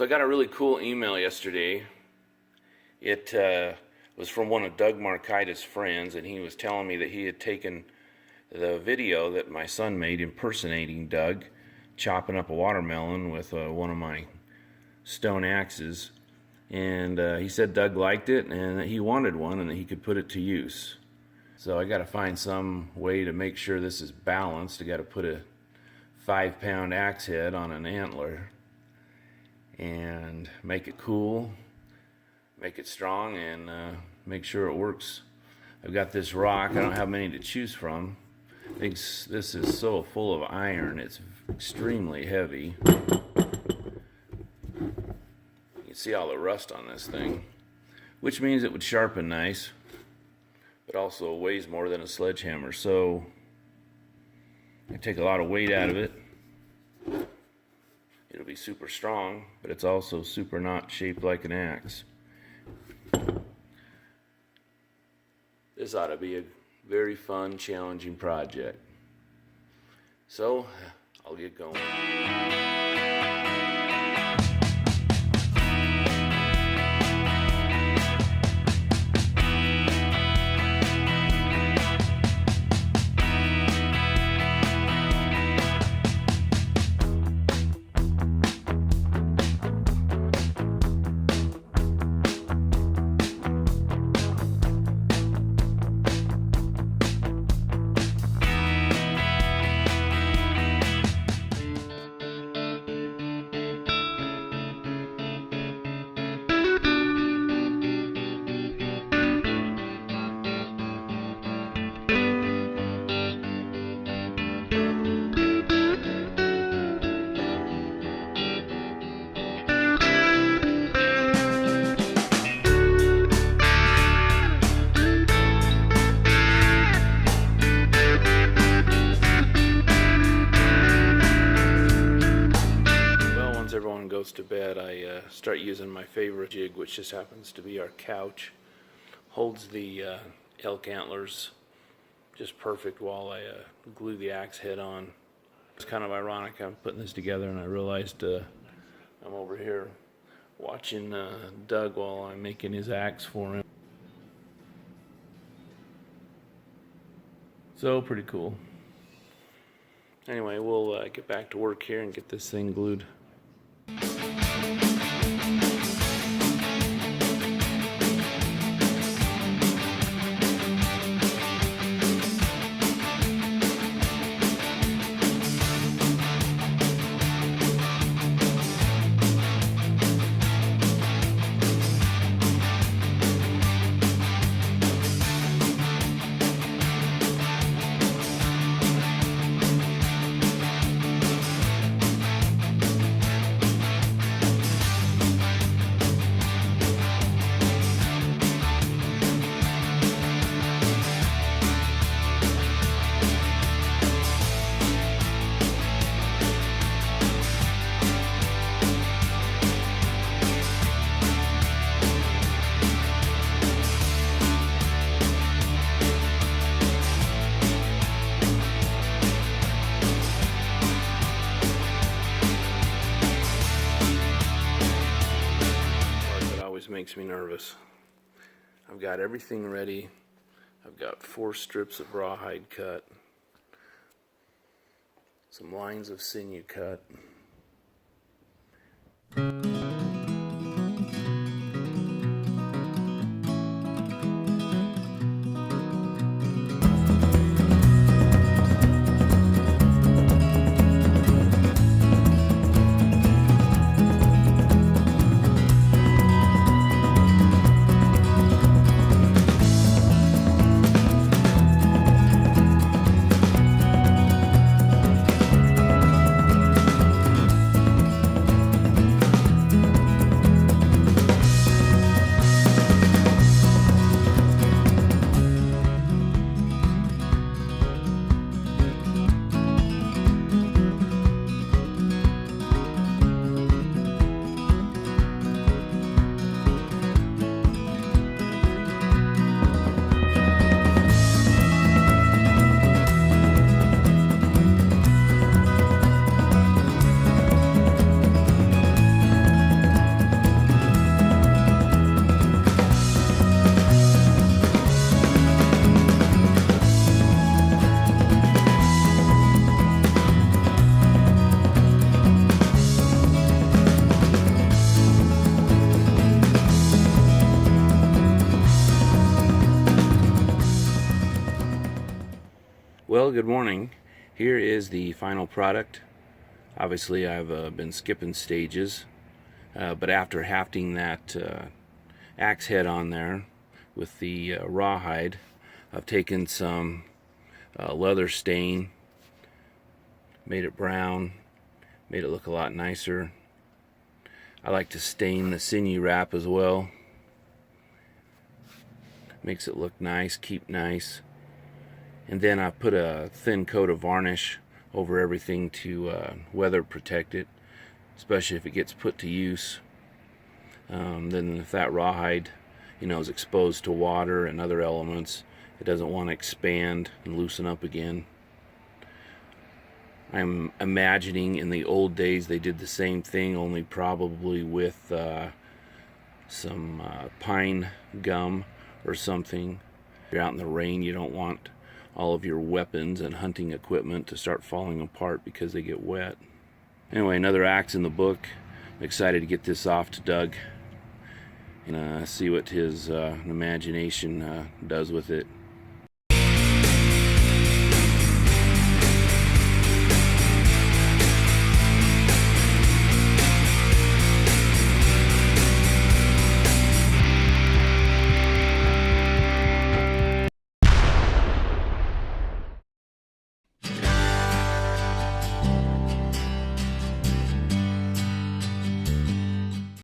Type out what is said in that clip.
So I got a really cool email yesterday. It was from one of Doug Marcaida's friends, and he was telling me that he had taken the video that my son made impersonating Doug, chopping up a watermelon with one of my stone axes. And he said Doug liked it and that he wanted one and that he could put it to use. So I got to find some way to make sure this is balanced. I got to put a 5-pound axe head on an antler and make it cool, make it strong, and make sure it works. I've got this rock. I don't have many to choose from. I think this is so full of iron, it's extremely heavy. You can see all the rust on this thing, which means it would sharpen nice, but also weighs more than a sledgehammer. So I take a lot of weight out of it. It'll be super strong, but it's also super not shaped like an axe. This ought to be a very fun, challenging project. So I'll get going. Everyone goes to bed, I start using my favorite jig, which just happens to be our couch. Holds the elk antlers just perfect while I glue the axe head on. It's kind of ironic, I'm putting this together and I realized I'm over here watching Doug while I'm making his axe for him. So pretty cool. Anyway, we'll get back to work here and get this thing glued. Makes me nervous. I've got everything ready. I've got 4 strips of rawhide cut, some lines of sinew cut. Well, good morning. Here is the final product. Obviously, I've been skipping stages, but after hafting that axe head on there with the rawhide, I've taken some leather stain, made it brown, made it look a lot nicer. I like to stain the sinew wrap as well. Makes it look nice, keep nice. And then I put a thin coat of varnish over everything to weather protect it, especially if it gets put to use. Then if that rawhide, is exposed to water and other elements, it doesn't want to expand and loosen up again. I'm imagining in the old days they did the same thing, only probably with some pine gum or something. If you're out in the rain, you don't want all of your weapons and hunting equipment to start falling apart because they get wet. Anyway, another axe in the book. I'm excited to get this off to Doug and see what his imagination does with it.